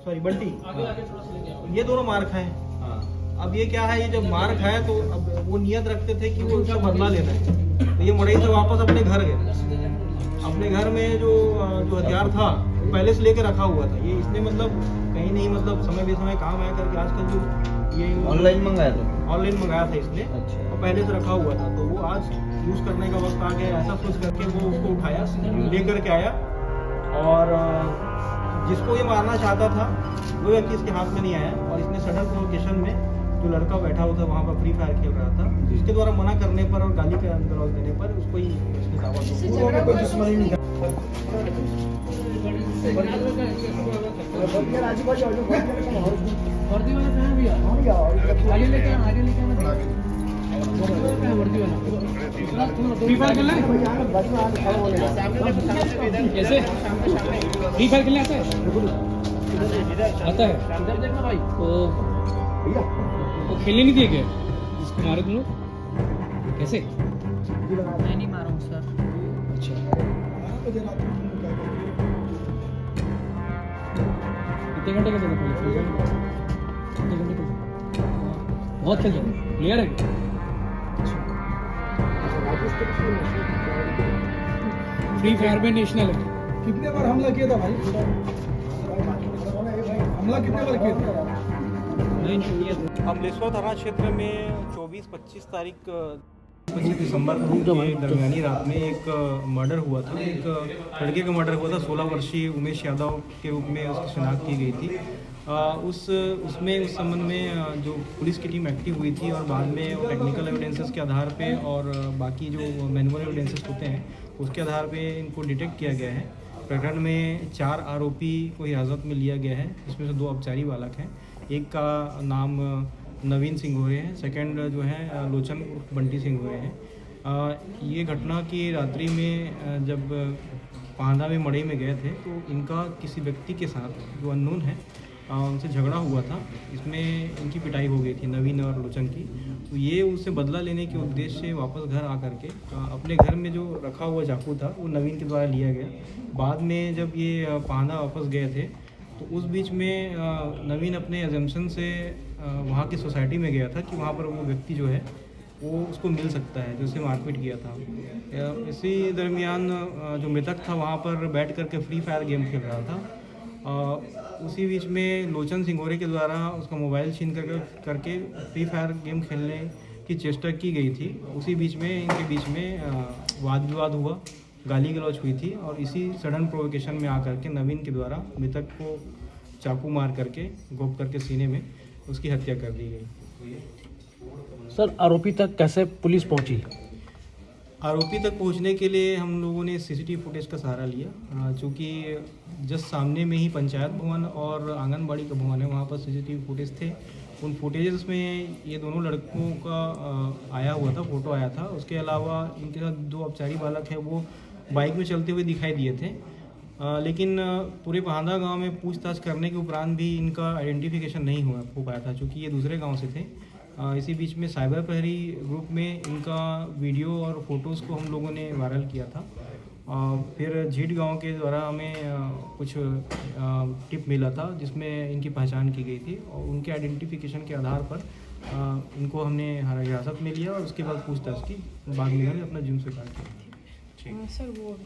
Sorry Bunty, ये दोनों मार खाए। अब ये क्या है, ये जब मार खाए तो अब वो नियत रखते थे कि वो उसका बदला लेना है, तो ये मड़ई से वापस अपने घर गए। अपने घर में जो हथियार था वो पहले से लेके रखा हुआ था। ये इसने मतलब कहीं नहीं, मतलब समय बेसमय काम आया करके आजकल जो ये ऑनलाइन मंगाया था इसने। अच्छा। और पहले से रखा हुआ था, तो वो आज यूज करने का वक्त आ गया, ऐसा सोच करके वो उसको उठाया, लेकर के आया और जिसको ये मारना चाहता था वो व्यक्ति इसके हाथ में नहीं आया। और इसने सडन प्रोवोकेशन में जो लड़का बैठा हुआ था वहाँ पर फ्री फायर खेल रहा था, जिसके द्वारा मना करने पर और गाली का गलौज देने पर उसको ही इसने दावा दिया। कोई दुश्मनी नहीं था। कैसे फ्री फायर खेलने आता है इधर देखना भाई। वो खेलने नहीं दिए क्या जिसको मारे तुम लोग? कैसे? मैं नहीं मारा हूँ सर। अच्छा, कितने घंटे खेलते थे पहले? कितने घंटे खेलते? बहुत खेलते थे, प्लेयर है क्या? फ्री फायर में नेशनल है। कितने बार हमला किया था भाई? हमला कितने बार किया था? अमलेश्वर थाना क्षेत्र में 24-25 तारीख 25 दिसंबर को दरमियानी रात में एक मर्डर हुआ था। एक लड़के का मर्डर हुआ था। 16 वर्षीय उमेश यादव के रूप में उसकी शिनाख्त की गई थी। उस संबंध में जो पुलिस की टीम एक्टिव हुई थी और बाद में टेक्निकल एविडेंसेस के आधार पे और बाकी जो मैनुअल एविडेंसेस होते हैं उसके आधार पे इनको डिटेक्ट किया गया है। प्रकरण में 4 आरोपी को हिरासत में लिया गया है, जिसमें से 2 अपचारी बालक हैं। एक का नाम नवीन सिंघोरे है, सेकंड जो है लोचन बंटी सिंघोरे हैं। ये घटना की रात्रि में जब पांदा में मड़ई में गए थे तो इनका किसी व्यक्ति के साथ जो अननोन है उनसे झगड़ा हुआ था। इसमें इनकी पिटाई हो गई थी, नवीन और लोचन की। तो ये उससे बदला लेने के उद्देश्य से वापस घर आकर के अपने घर में जो रखा हुआ चाकू था वो नवीन के द्वारा लिया गया। बाद में जब ये पांदा वापस गए थे तो उस बीच में नवीन अपने एजम्पशन से वहाँ की सोसाइटी में गया था कि वहाँ पर वो व्यक्ति जो है वो उसको मिल सकता है जो उसे मारपीट किया था। इसी दरमियान जो मृतक था वहाँ पर बैठ करके फ्री फायर गेम खेल रहा था। उसी बीच में लोचन सिंघोरे के द्वारा उसका मोबाइल छीन करके फ्री फायर गेम खेलने की चेष्टा की गई थी। उसी बीच में इनके बीच में वाद विवाद हुआ, गाली गलौज हुई थी और इसी सडन प्रोवोकेशन में आकर के नवीन के द्वारा मृतक को चाकू मार करके गोप करके सीने में उसकी हत्या कर दी गई। सर, आरोपी तक कैसे पुलिस पहुंची? आरोपी तक पहुंचने के लिए हम लोगों ने सीसीटीवी फुटेज का सहारा लिया, चूँकि जस्ट सामने में ही पंचायत भवन और आंगनबाड़ी का भवन है, वहाँ पर सीसीटीवी फुटेज थे। उन फुटेजेस में ये दोनों लड़कों का आया हुआ था, फ़ोटो आया था। उसके अलावा इनके साथ 2 अपचारी बालक हैं, वो बाइक में चलते हुए दिखाई दिए थे। लेकिन पूरे पांदा गांव में पूछताछ करने के उपरांत भी इनका आइडेंटिफिकेशन नहीं हो पाया था, क्योंकि ये दूसरे गांव से थे। इसी बीच में साइबर प्रहरी ग्रुप में इनका वीडियो और फोटोज़ को हम लोगों ने वायरल किया था। फिर झीट गांव के द्वारा हमें कुछ टिप मिला था जिसमें इनकी पहचान की गई थी और उनके आइडेंटिफिकेशन के आधार पर इनको हमने हिरासत में लिया और उसके बाद पूछताछ की। बाद में इन्होंने अपना जुर्म स्वीकार किया। सर वो